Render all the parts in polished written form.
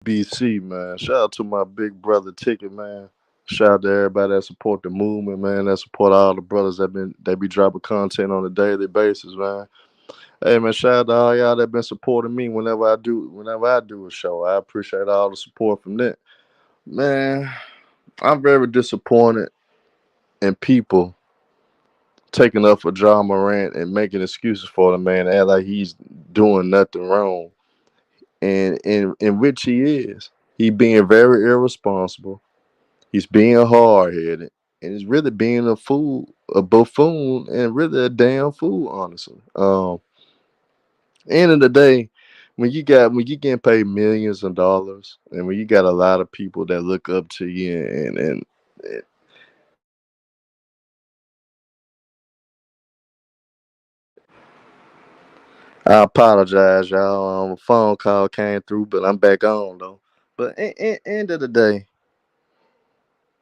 BC, man. Shout out to my big brother Ticket, man. Shout out to everybody that support the movement, man. That support all the brothers that be dropping content on a daily basis, man. Hey, man. Shout out to all y'all that been supporting me whenever I do a show. I appreciate all the support from that, man. I'm very disappointed in people taking up for Ja Morant and making excuses for the man, act like he's doing nothing wrong, and in which he is. He being very irresponsible. He's being hard headed, and he's really being a fool, a buffoon, and really a damn fool, honestly. End of the day, when you getting paid millions of dollars, and when you got a lot of people that look up to you, and I apologize, y'all. A phone call came through, but I'm back on though. But end of the day,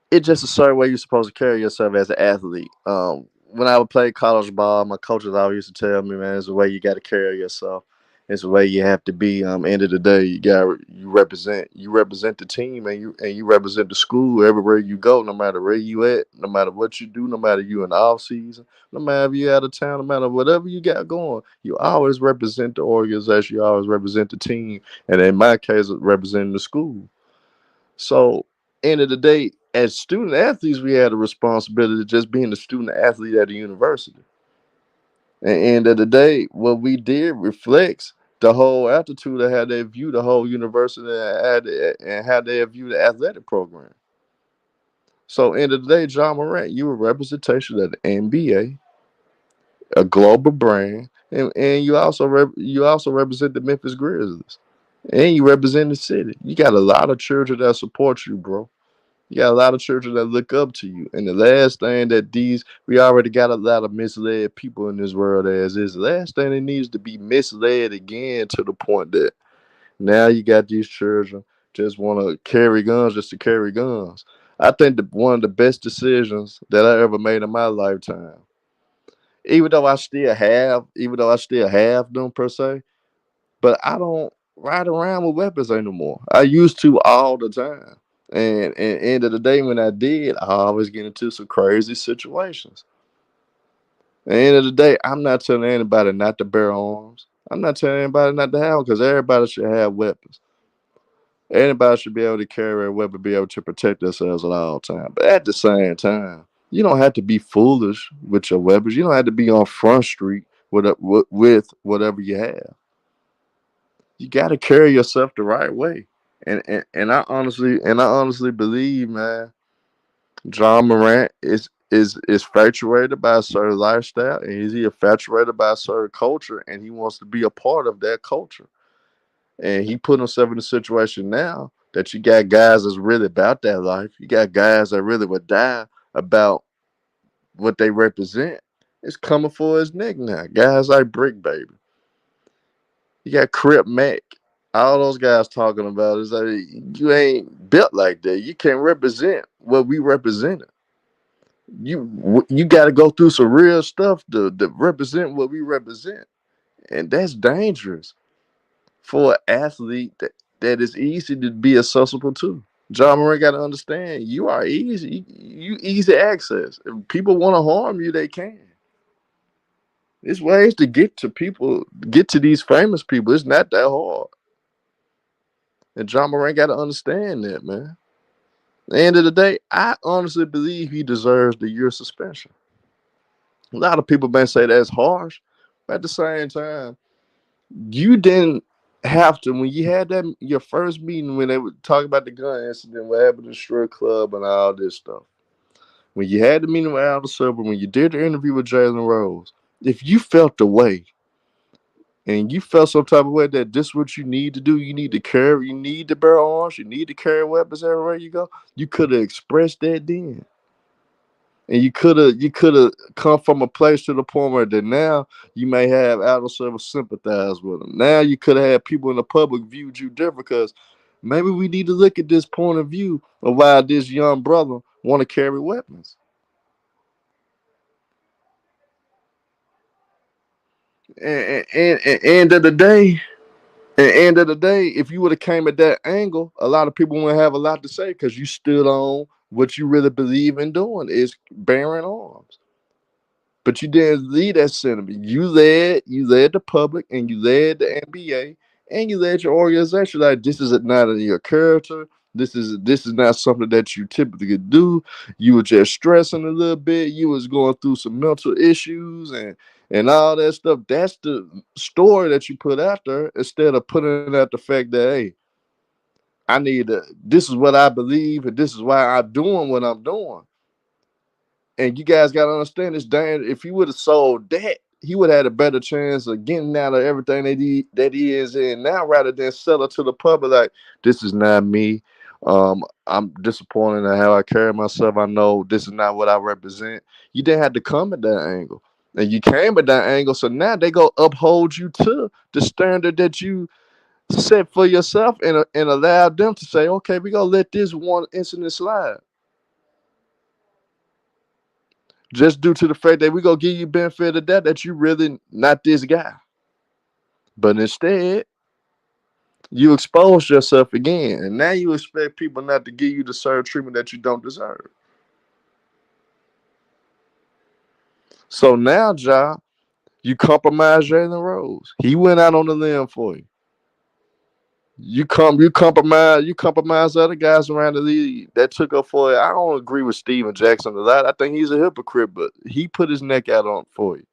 it's just a certain way you're supposed to carry yourself as an athlete. When I would play college ball, my coaches always used to tell me, man, it's the way you got to carry yourself. It's the way you have to be. End of the day, you represent the team, and you represent the school everywhere you go, no matter where you at, no matter what you do, no matter you in the off season, no matter if you out of town, no matter whatever you got going, you always represent the organization, you always represent the team, and in my case, representing the school. So, end of the day, as student athletes, we had a responsibility of just being a student athlete at the university. And end of the day, what we did reflects the whole attitude of how they view the whole university and how they view the athletic program. So, end of the day, John Morant, you a representation of the NBA, a global brand, and you also represent the Memphis Grizzlies, and you represent the city. You got a lot of children that support you, bro. You got a lot of children that look up to you. And the last thing that we already got a lot of misled people in this world as is. The last thing that needs to be misled again to the point that now you got these children just want to carry guns just to carry guns. I think that one of the best decisions that I ever made in my lifetime, even though I still have them per se, but I don't ride around with weapons anymore. I used to all the time. And end of the day, when I did, I always get into some crazy situations. At the end of the day, I'm not telling anybody not to bear arms. I'm not telling anybody not to have because everybody should have weapons. Anybody should be able to carry a weapon, be able to protect themselves at all times. But at the same time, you don't have to be foolish with your weapons. You don't have to be on Front Street with whatever you have. You got to carry yourself the right way. And I honestly believe, man, John Morant is infatuated by a certain lifestyle, and he's infatuated by a certain culture, and he wants to be a part of that culture. And he put himself in a situation now that you got guys that's really about that life. You got guys that really would die about what they represent. It's coming for his neck now. Guys like Brick Baby. You got Crip Mac. All those guys talking about is like you ain't built like that. You can't represent what we represented. You got to go through some real stuff to represent what we represent, and that's dangerous for an athlete that is easy to be accessible to. John Moran got to understand you are easy, you easy access. If people want to harm you, they can. There's ways to get to people, get to these famous people. It's not that hard, and John Moran got to understand that, man. At the end of the day, I honestly believe he deserves the year suspension. A lot of people may say that's harsh, but at the same time, you didn't have to when you had that your first meeting when they would talk about the gun incident, what happened in the strip club and all this stuff. When you had the meeting with Al Silver, when you did the interview with Jalen Rose, if you felt the way and you felt some type of way that this is what you need to do, you need to bear arms, you need to carry weapons everywhere you go, you could have expressed that then. And you could have come from a place to the point where that now you may have outer Silver sympathize with them. Now you could have had people in the public viewed you different because maybe we need to look at this point of view of why this young brother want to carry weapons. And end of the day, At the end of the day, if you would have came at that angle, a lot of people wouldn't have a lot to say because you stood on what you really believe in doing is bearing arms. But you didn't lead that sentiment. You led the public, and you led the NBA, and you led your organization. Like this is not in your character. This is not something that you typically do. You were just stressing a little bit. You was going through some mental issues and all that stuff. That's the story that you put out there instead of putting out the fact that hey, I need to. This is what I believe, and this is why I'm doing what I'm doing. And you guys got to understand this, Dan. If he would have sold that, he would have had a better chance of getting out of everything that he is in now, rather than sell it to the public. Like this is not me. I'm disappointed in how I carry myself. I know this is not what I represent. You didn't have to come at that angle, and you came at that angle. So now they go uphold you to the standard that you set for yourself, and allow them to say, okay, we gonna let this one incident slide just due to the fact that we gonna give you benefit of that you really not this guy. But instead, you exposed yourself again, and now you expect people not to give you the certain treatment that you don't deserve. So now, Ja, you compromise Jalen Rose. He went out on the limb for you. You compromise other guys around the league that took up for you. I don't agree with Steven Jackson a lot. I think he's a hypocrite, but he put his neck out on for you.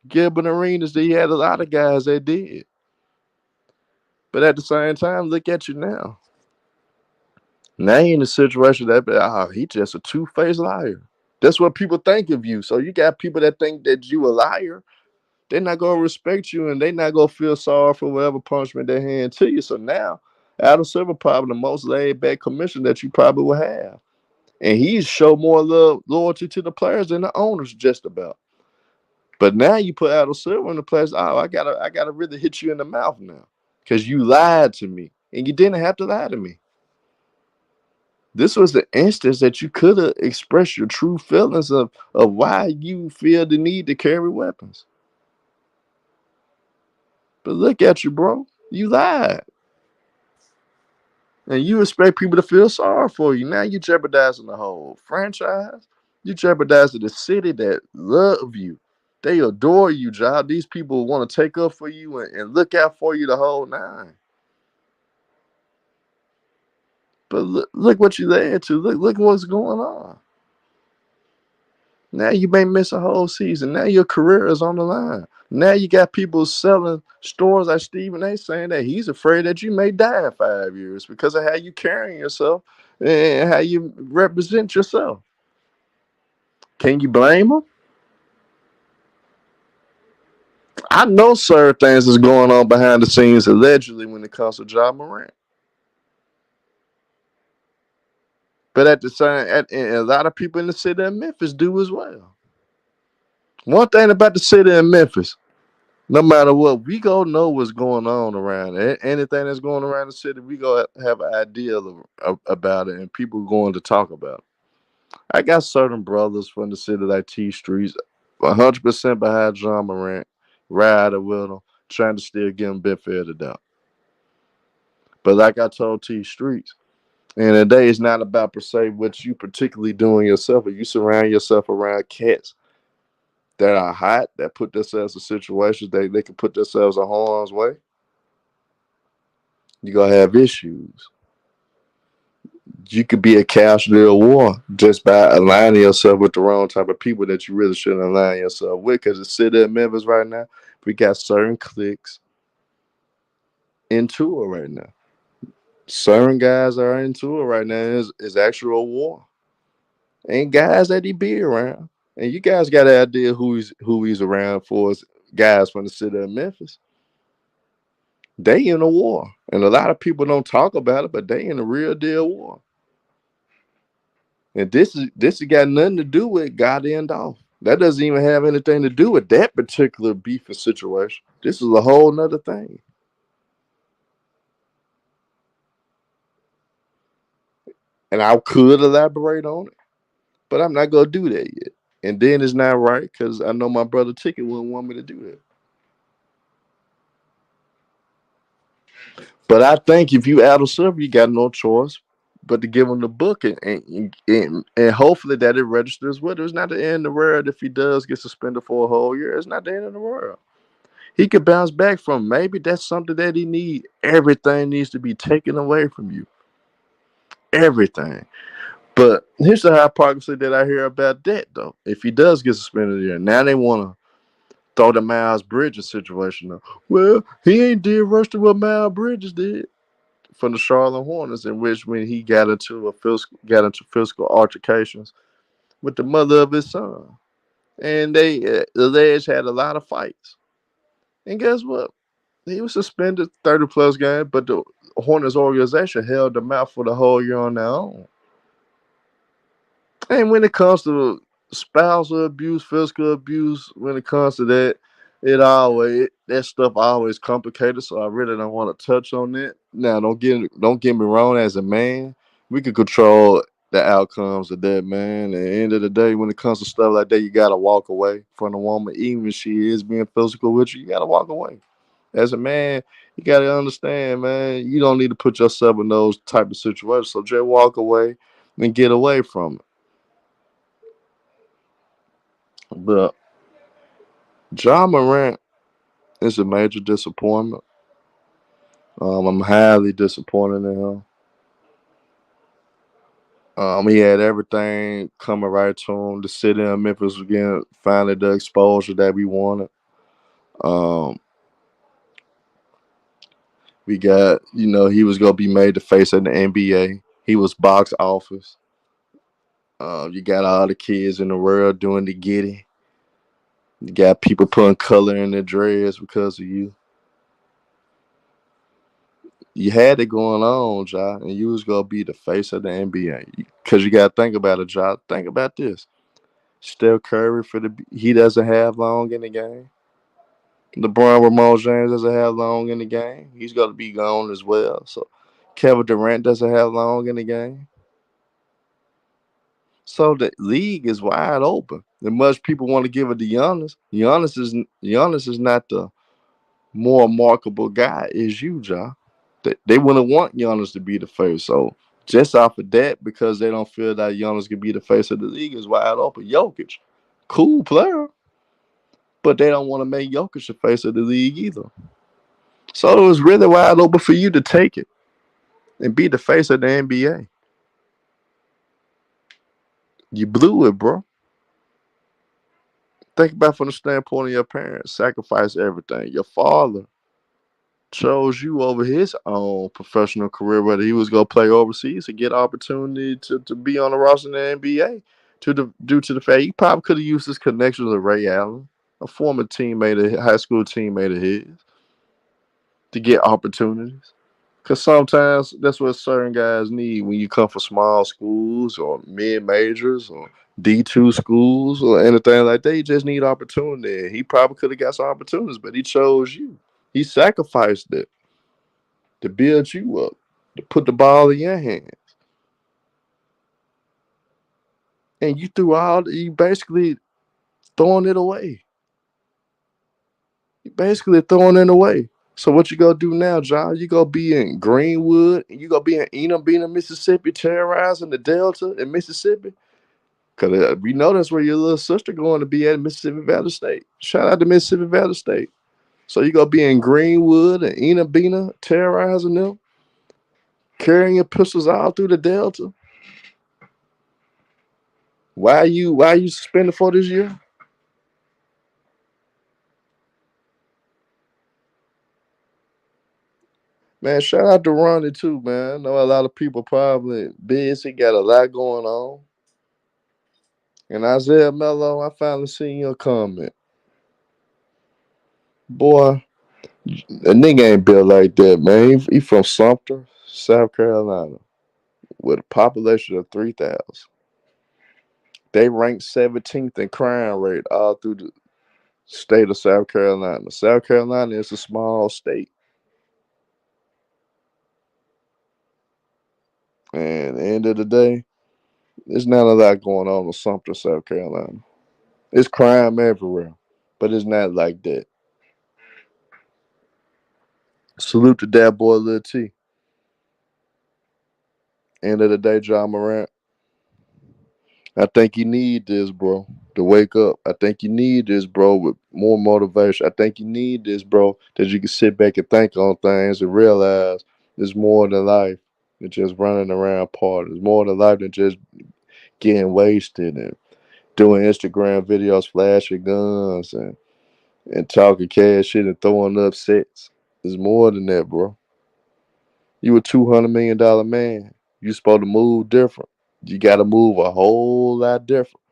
Gilbert Arenas, he had a lot of guys that did. But at the same time, look at you now. Now you in a situation that he just a two-faced liar. That's what people think of you. So you got people that think that you a liar. They're not gonna respect you, and they not gonna feel sorry for whatever punishment they hand to you. So now, Adam Silver probably the most laid-back commissioner that you probably will have, and he's show more love, loyalty to the players than the owners just about. But now you put Adam Silver in the place. Oh, I gotta really hit you in the mouth now because you lied to me, and you didn't have to lie to me. This was the instance that you could have expressed your true feelings of why you feel the need to carry weapons. But look at you, bro. You lied. And you expect people to feel sorry for you. Now you jeopardizing the whole franchise. You jeopardizing the city that love you. They adore you, Job. These people want to take up for you and look out for you the whole nine. But look what you led to. Look what's going on. Now you may miss a whole season. Now your career is on the line. Now you got people selling stores like Stephen A. saying that he's afraid that you may die in 5 years because of how you carrying yourself and how you represent yourself. Can you blame him? I know certain things is going on behind the scenes allegedly when it comes to Ja Morant. But at the same, and a lot of people in the city of Memphis do as well. One thing about the city of Memphis, no matter what, we go know what's going on around it. Anything that's going around the city, we go have an idea about it, and people going to talk about it. I got certain brothers from the city like T Streets, 100% behind John Morant, riding with him, trying to still give him benefit of the doubt. But like I told T Streets, and today it's not about per se what you particularly doing yourself, but you surround yourself around cats that are hot, that put themselves in situations they can put themselves in harm's way. You're gonna have issues. You could be a casualty of war just by aligning yourself with the wrong type of people that you really shouldn't align yourself with. Because the city of Memphis right now, we got certain cliques into it right now. Certain guys are into it right now. Is actual war. Ain't guys that he be around. And you guys got an idea who he's around for is guys from the city of Memphis. They in a war. And a lot of people don't talk about it, but they in a real deal war. And this has got nothing to do with God end off. That doesn't even have anything to do with that particular beef and situation. This is a whole nother thing. And I could elaborate on it, but I'm not gonna do that yet. And then it's not right because I know my brother Ticket wouldn't want me to do that. But I think if you out of serve, you got no choice but to give him the book and hopefully that it registers with him. It's not the end of the world if he does get suspended for a whole year. It's not the end of the world. He could bounce back from maybe that's something that he need. Everything needs to be taken away from you. Everything. But here's the hypocrisy that I hear about that though. If he does get suspended here, now they wanna throw the Miles Bridges situation up. Well, he ain't did worse than what Miles Bridges did from the Charlotte Hornets, in which when he got into physical altercations with the mother of his son, and they alleged had a lot of fights. And guess what? He was suspended 30 plus games, but the Hornets organization held them out for the whole year on their own. And when it comes to spousal abuse, physical abuse, when it comes to that, that stuff always complicated. So I really don't want to touch on that. Now, don't get me wrong. As a man, we can control the outcomes of that, man. At the end of the day, when it comes to stuff like that, you gotta walk away from the woman, even if she is being physical with you. You gotta walk away. As a man, you gotta understand, man. You don't need to put yourself in those type of situations. So just walk away and get away from it. But Ja Morant is a major disappointment. I'm highly disappointed in him. He had everything coming right to him. The city of Memphis was getting finally the exposure that we wanted. Um, we got, he was gonna be made the face of the NBA. He was box office. You got all the kids in the world doing the giddy. You got people putting color in their dreads because of you. You had it going on, Ja, and you was gonna be the face of the NBA. Cause you gotta think about it, Ja. Think about this. Steph Curry he doesn't have long in the game. LeBron Ramon James doesn't have long in the game. He's gonna be gone as well. So Kevin Durant doesn't have long in the game. So the league is wide open. And much people want to give it to Giannis. Giannis is not the more remarkable guy is you, Ja. They wouldn't want Giannis to be the face. So just off of that, because they don't feel that Giannis can be the face of the league, is wide open. Jokic, cool player, but they don't want to make Jokic the face of the league either. So it was really wide open for you to take it and be the face of the NBA. You blew it, bro. Think about from the standpoint of your parents, sacrifice everything. Your father chose you over his own professional career, whether he was going to play overseas to get opportunity to be on the roster in the NBA. Due to the fact he probably could have used his connection with Ray Allen, a former teammate, a high school teammate of his, to get opportunities. Because sometimes that's what certain guys need when you come from small schools or mid majors or D2 schools or anything like that. You just need opportunity. He probably could have got some opportunities, but he chose you. He sacrificed it to build you up, to put the ball in your hand. And you basically throwing it away. You basically throwing it away. So what you gonna do now, John? You gonna be in Greenwood and you gonna be in Enum, Mississippi, terrorizing the Delta in Mississippi? Cause we know that's where your little sister going to be at Mississippi Valley State. Shout out to Mississippi Valley State. So you gonna be in Greenwood and Enum, terrorizing them, carrying your pistols all through the Delta. Why you suspended for this year? Man, shout out to Ronnie too, man. I know a lot of people probably busy, got a lot going on. And Isaiah Mello, I finally seen your comment. Boy, a nigga ain't built like that, man. He from Sumter, South Carolina, with a population of 3,000. They ranked 17th in crime rate all through the state of South Carolina. South Carolina is a small state. And at the end of the day, there's not a lot going on in Sumter, South Carolina. It's crime everywhere, but it's not like that. Salute to that boy Lil T. End of the day, Ja Morant. I think you need this, bro, to wake up. I think you need this, bro, with more motivation. I think you need this, bro, that you can sit back and think on things and realize there's more than life than just running around parties. There's more than life than just getting wasted and doing Instagram videos, flashing guns and talking cash shit and throwing up sets. There's more than that, bro. You a $200 million man. You supposed to move different. You got to move a whole lot different.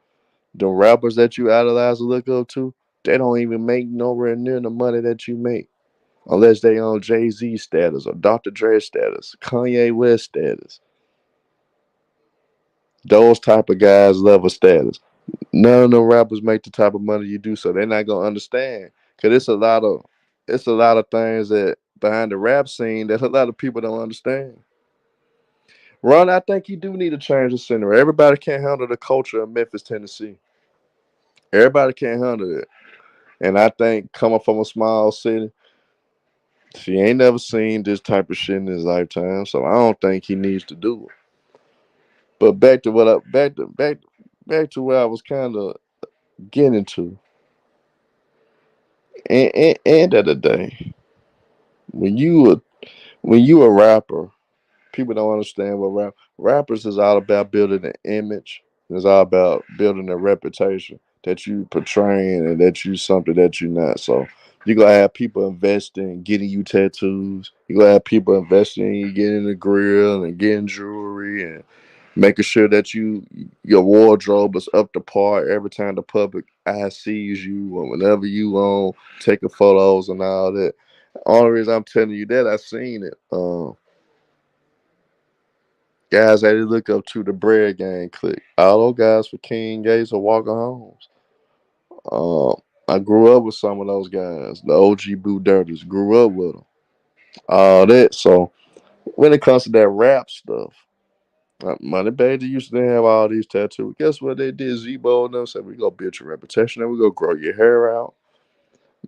The rappers that you idolize and look up to, they don't even make nowhere near the money that you make. Unless they on Jay-Z status or Dr. Dre status, Kanye West status. Those type of guys level status. None of them rappers make the type of money you do, so they're not gonna understand. Cause it's a lot of things that behind the rap scene that a lot of people don't understand. Ron, I think you do need to change the scenery. Everybody can't handle the culture of Memphis, Tennessee. Everybody can't handle it. And I think coming from a small city, she ain't never seen this type of shit in his lifetime. So I don't think he needs to do it. But back to where I was kind of getting to. And end of the day, when you a rapper, people don't understand what rappers is all about building an image. It's all about building a reputation that you portraying and that you something that you're not. So you gonna have people investing in getting you tattoos. You gonna have people investing in you getting the grill and getting jewelry and making sure that your wardrobe is up to par every time the public eye sees you or whenever you on taking photos and all that. Only reason I'm telling you that I seen it. Guys that they look up to the bread gang click. All those guys for King Gates or Walker Holmes. I grew up with some of those guys. The OG Boo Dirters. Grew up with them. All that. So when it comes to that rap stuff, Money Badger used to have all these tattoos. Guess what they did? Zebo and them said we go build your reputation and we go grow your hair out.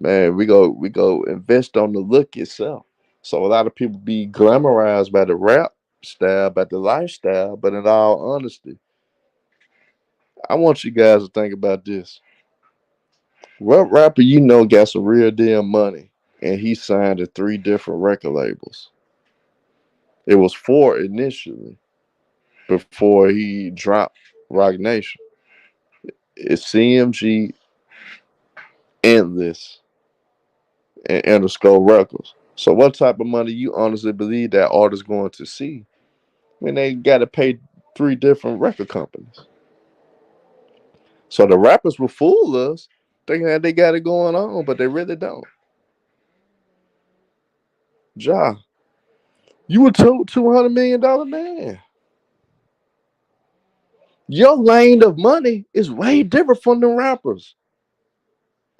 Man, we go invest on the look itself. So a lot of people be glamorized by the rap style, by the lifestyle, but in all honesty, I want you guys to think about this. What rapper you know got some real damn money and he signed to three different record labels? It was four initially before he dropped Rock Nation. It's CMG, Endless, and Interscope Records. So what type of money you honestly believe that artist going to see when they got to pay three different record companies? So the rappers will fool us thinking that they got it going on, but they really don't. Ja, you a $200 million man. Your lane of money is way different from the rappers.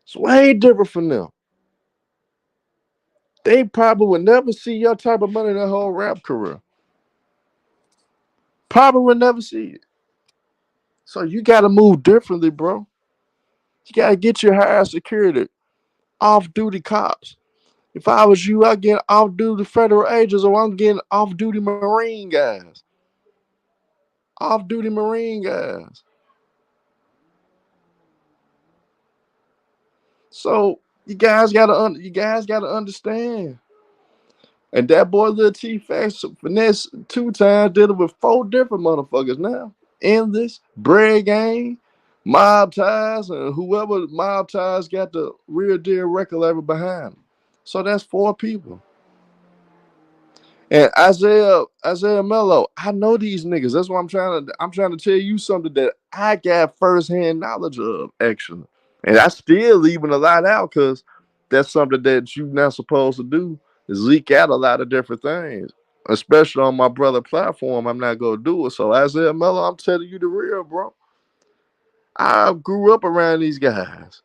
It's way different from them. They probably would never see your type of money in their whole rap career. Probably would never see it. So you got to move differently, bro. You got to get your higher security, off duty cops. If I was you, I'd get off duty federal agents or I'm getting off duty Marine guys. Off duty Marine guys. So you guys gotta understand. And that boy Lil T Facts finesse two times dealing with four different motherfuckers now. Endless, Bread Gang, Mob Ties, and whoever Mob Ties got the real deal record label behind them. So that's four people. And Isaiah Mello, I know these niggas. That's why I'm trying to tell you something that I got firsthand knowledge of, actually. And I still leaving a lot out because that's something that you're not supposed to do is leak out a lot of different things. Especially on my brother platform, I'm not gonna do it. So Isaiah Mello, I'm telling you the real, bro. I grew up around these guys.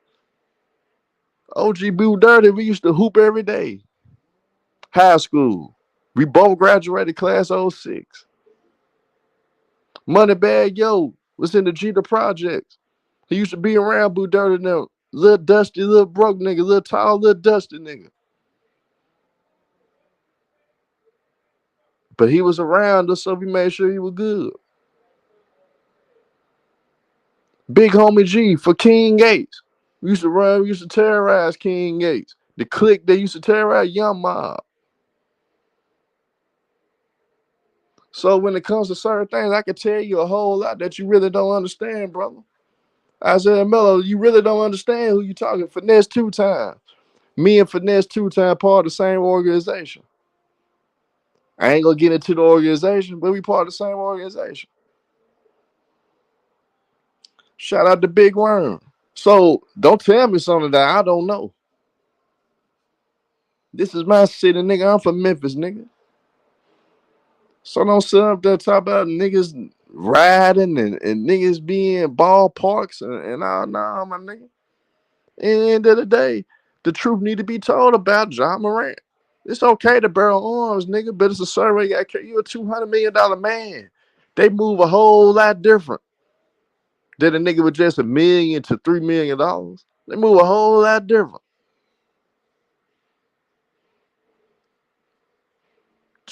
OG Boo Dirty, we used to hoop every day. High school. We both graduated class '06. Moneybag Yo was in the Jeter Projects. He used to be around Boo Dirty now. Little dusty, little broke nigga, little tall, little dusty nigga. But he was around us, so we made sure he was good. Big homie G for King Gates. We used to terrorize King Gates. The clique that used to terrorize Young Mob. So when it comes to certain things, I can tell you a whole lot that you really don't understand, brother. Isaiah Mello, you really don't understand who you talking. Finesse two times. Me and Finesse two times part of the same organization. I ain't gonna get into the organization, but we part of the same organization. Shout out to Big Worm. So don't tell me something that I don't know. This is my city, nigga. I'm from Memphis, nigga. So don't sit up there talk about niggas riding and niggas being in ballparks and all. Nah, my nigga. At the end of the day, the truth need to be told about Ja Morant. It's okay to bear arms, nigga, but it's a survey. You're a $200 million man. They move a whole lot different than a nigga with just $1 million to $3 million. They move a whole lot different.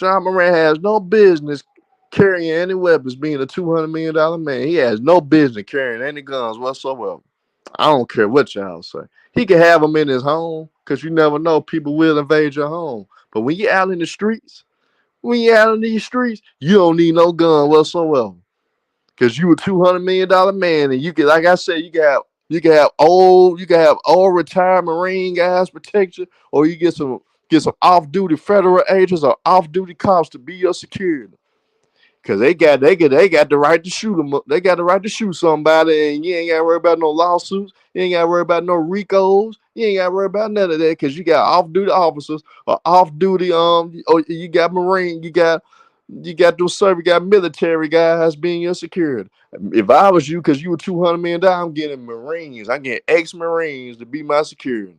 Ja Morant has no business carrying any weapons, being a $200 million man. He has no business carrying any guns whatsoever. I don't care what y'all say. He can have them in his home because you never know. People will invade your home. But when you're out in the streets, you don't need no gun whatsoever. Because you a $200 million man, and you can, like I said, you can have old retired Marine guys protect you, or you get some off-duty federal agents or off-duty cops to be your security. Cause they got the right to shoot them. They got the right to shoot somebody, and you ain't got to worry about no lawsuits. You ain't got to worry about no RICOs. You ain't got to worry about none of that. Cause you got off-duty officers or off-duty or you got Marine. You got those service. You got military guys being your security. If I was you, cause you were $200 million, I'm getting Marines. I'm getting ex-Marines to be my security.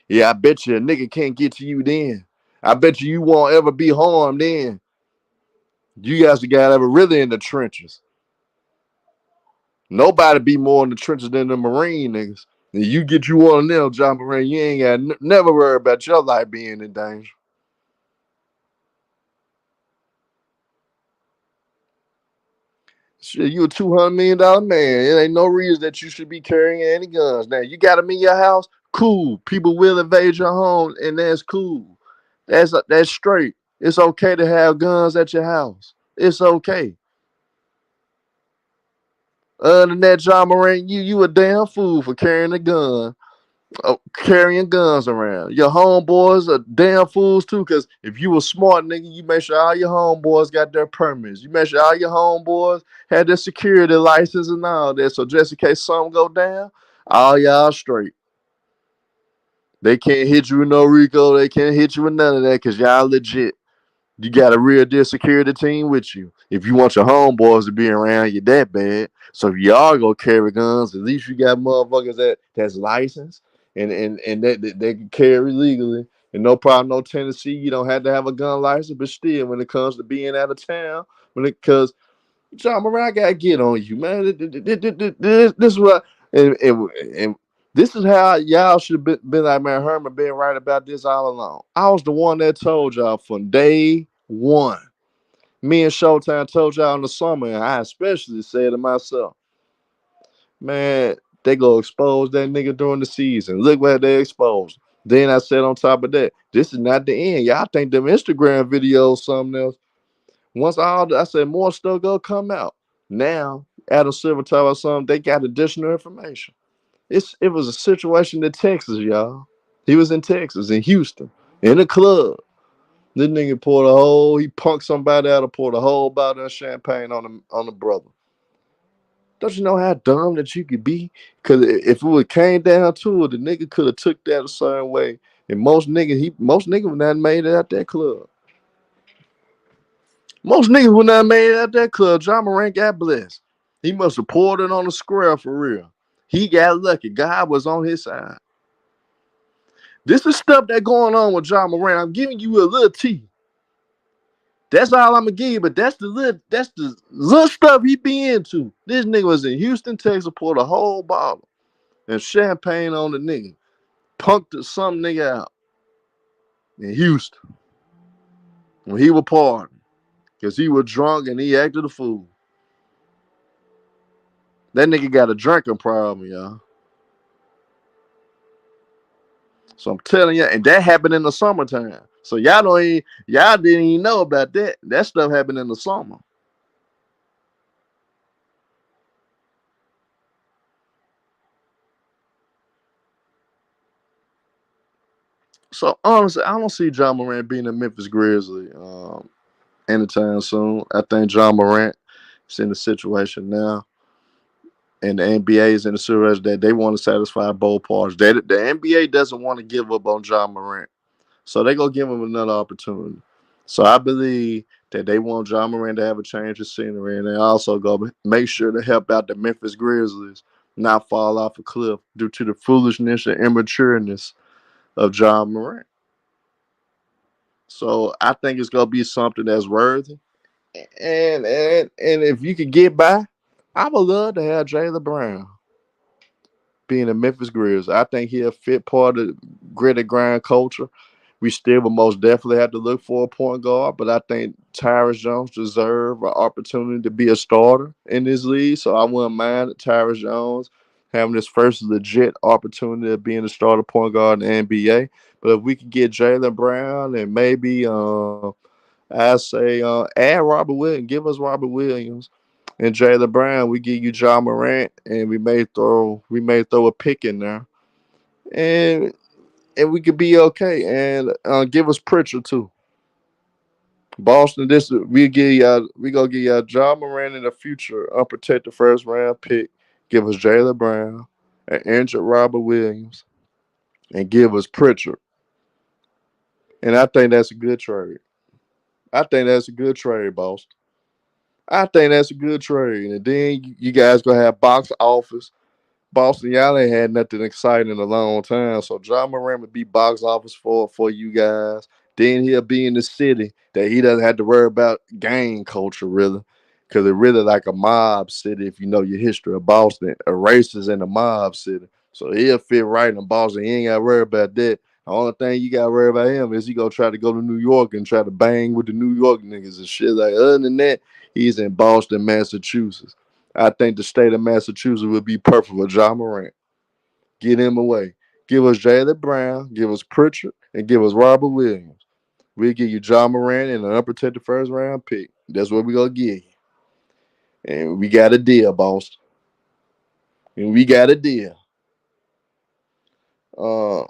Yeah, I bet you a nigga can't get to you then. I bet you won't ever be harmed then. You guys the guy that were really in the trenches. Nobody be more in the trenches than the Marine niggas. And you get you one of them, John Marine, you ain't got never worry about your life being in danger. Shit, you a $200 million man. It ain't no reason that you should be carrying any guns. Now you got them in your house, cool. People will invade your home, and that's cool. That's straight. It's okay to have guns at your house. It's okay. Other than that, John Moran, you a damn fool for carrying a gun, carrying guns around. Your homeboys are damn fools too, because if you a smart nigga, you make sure all your homeboys got their permits. You make sure all your homeboys had their security license and all that. So just in case something go down, all y'all straight. They can't hit you with no RICO. They can't hit you with none of that because y'all legit. You got a real deal security team with you. If you want your homeboys to be around you that bad, so if y'all go carry guns, at least you got motherfuckers that's licensed and that they can carry legally. And no problem, no Tennessee. You don't have to have a gun license, but still, when it comes to being out of town, because John Moran, I gotta get on you, man. This is what and this is how y'all should have been like, man, Herman been right about this all along. I was the one that told y'all from day one. Me and Showtime told y'all in the summer, and I especially said to myself, man, they go expose that nigga during the season. Look what they exposed. Then I said on top of that, this is not the end. Y'all think them Instagram videos something else. Once I said more stuff gonna come out. Now, Adam Silver told us something, they got additional information. It was a situation in Texas, y'all. He was in Texas, in Houston, in a club. This nigga he punked somebody out and poured a whole bottle of champagne on the brother. Don't you know how dumb that you could be? Because if it would came down to it, the nigga could have took that a certain way. And most niggas would not made it out that club. Most niggas would not made it out that club. John Morant got blessed. He must have poured it on the square for real. He got lucky. God was on his side. This is stuff that going on with John Morant. I'm giving you a little tea. That's all I'm gonna give you, but that's the little stuff he be into. This nigga was in Houston, Texas, poured a whole bottle and champagne on the nigga. Punked some nigga out in Houston. when he was partying because he was drunk and he acted a fool. That nigga got a drinking problem, y'all. So I'm telling you, and that happened in the summertime. So y'all didn't even know about that. That stuff happened in the summer. So honestly, I don't see John Morant being a Memphis Grizzly anytime soon. I think John Morant is in the situation now, and the NBA is in the situation that they want to satisfy both parties. The NBA doesn't want to give up on John Morant. So they gonna give him another opportunity. So I believe that they want John Morant to have a change of scenery, and they also go make sure to help out the Memphis Grizzlies not fall off a cliff due to the foolishness and immatureness of John Morant. So I think it's gonna be something that's worthy. And if you could get by, I would love to have Jaylen Brown being a Memphis Grizzlies. I think he'll fit part of the gritty grind culture. We still will most definitely have to look for a point guard, but I think Tyrus Jones deserves an opportunity to be a starter in this league. So I wouldn't mind Tyrus Jones having his first legit opportunity of being a starter point guard in the NBA. But if we could get Jaylen Brown and maybe I say add Robert Williams, give us Robert Williams and Jaylen Brown, we give you John Morant, and we may throw a pick in there. And we could be okay. And give us Pritchard too. Boston, this we gonna give y'all John Moran in the future, unprotected first round pick. Give us Jaylen Brown, an injured Robert Williams, and give us Pritchard. And I think that's a good trade. I think that's a good trade, Boston. I think that's a good trade. And then you guys gonna have box office. Boston, y'all ain't had nothing exciting in a long time. So John Moran would be box office for you guys. Then he'll be in the city that he doesn't have to worry about gang culture really. Cause it's really like a mob city if you know your history of Boston. A racist in a mob city. So he'll fit right in Boston. He ain't gotta worry about that. The only thing you gotta worry about him is he gonna try to go to New York and try to bang with the New York niggas and shit. Like other than that, he's in Boston, Massachusetts. I think the state of Massachusetts would be perfect for John Morant. Get him away. Give us Jaylen Brown, give us Pritchard, and give us Robert Williams. We'll give you John Morant and an unprotected first round pick. That's what we're gonna give you. And we got a deal, boss. And we got a deal. Uh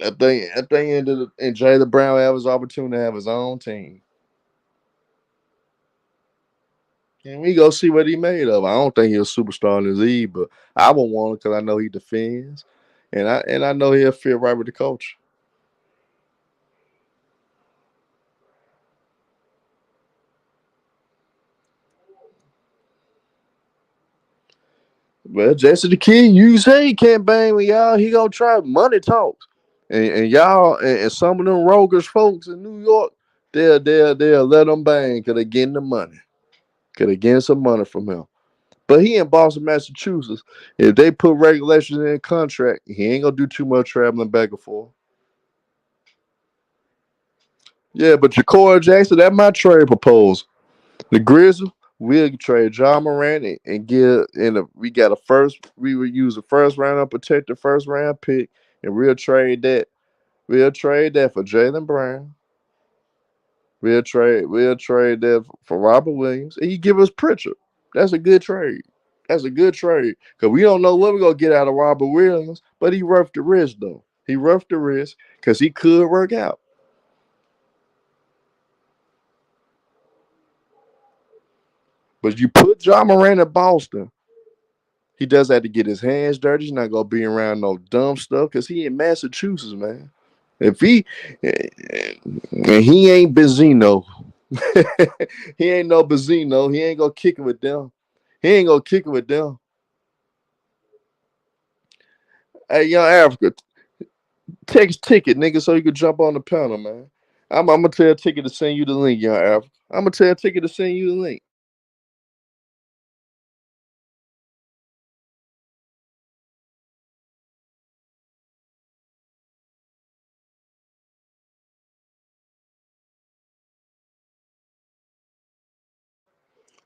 and Jaylen Brown have his opportunity to have his own team. And we go see what he made of. I don't think he's a superstar in the league, but I would want him because I know he defends. And I know he'll fit right with the coach. Well, Jesse the Kid, you say he can't bang with y'all. He gonna try money talks, and y'all and some of them roguish folks in New York, they'll let him bang because they getting the money, because they getting some money from him. But he in Boston, Massachusetts. If they put regulations in the contract, he ain't gonna do too much traveling back and forth. Yeah, but Ja'Cory Jackson, that my trade proposal. The Grizzlies will trade John Morant and give we got a first we would use a first round and protect the first round pick and we'll trade that for Jaylen Brown. We'll trade that for Robert Williams. And you give us Pritchard. That's a good trade. That's a good trade. Cause we don't know what we're gonna get out of Robert Williams, but he roughed the risk though. He roughed the risk because he could work out. But you put John Morant in Boston, he does have to get his hands dirty. He's not gonna be around no dumb stuff because he in Massachusetts, man. If and he ain't Benzino, he ain't no Benzino. He ain't gonna kick it with them. He ain't gonna kick it with them. Hey, young Africa, text ticket, nigga, so you can jump on the panel, man. I'm gonna tell Ticket to send you the link, young Africa. I'm gonna tell Ticket to send you the link.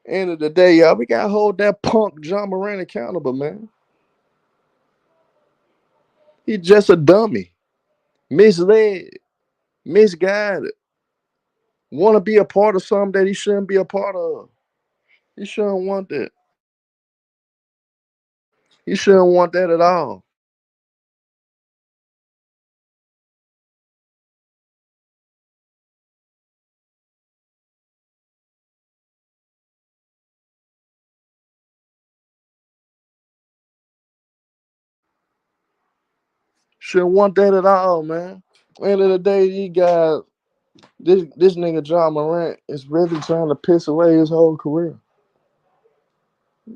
End of the day, y'all, we gotta hold that punk Ja Morant accountable, man. He's just a dummy, misled, misguided. Want to be a part of something that he shouldn't be a part of. He shouldn't want that. He shouldn't want that at all. Shouldn't want that at all, man. End of the day, he got this nigga Ja Morant is really trying to piss away his whole career.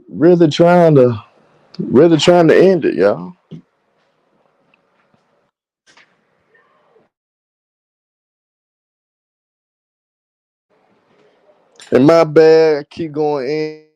Really trying to end it, y'all. And my bad, keep going in.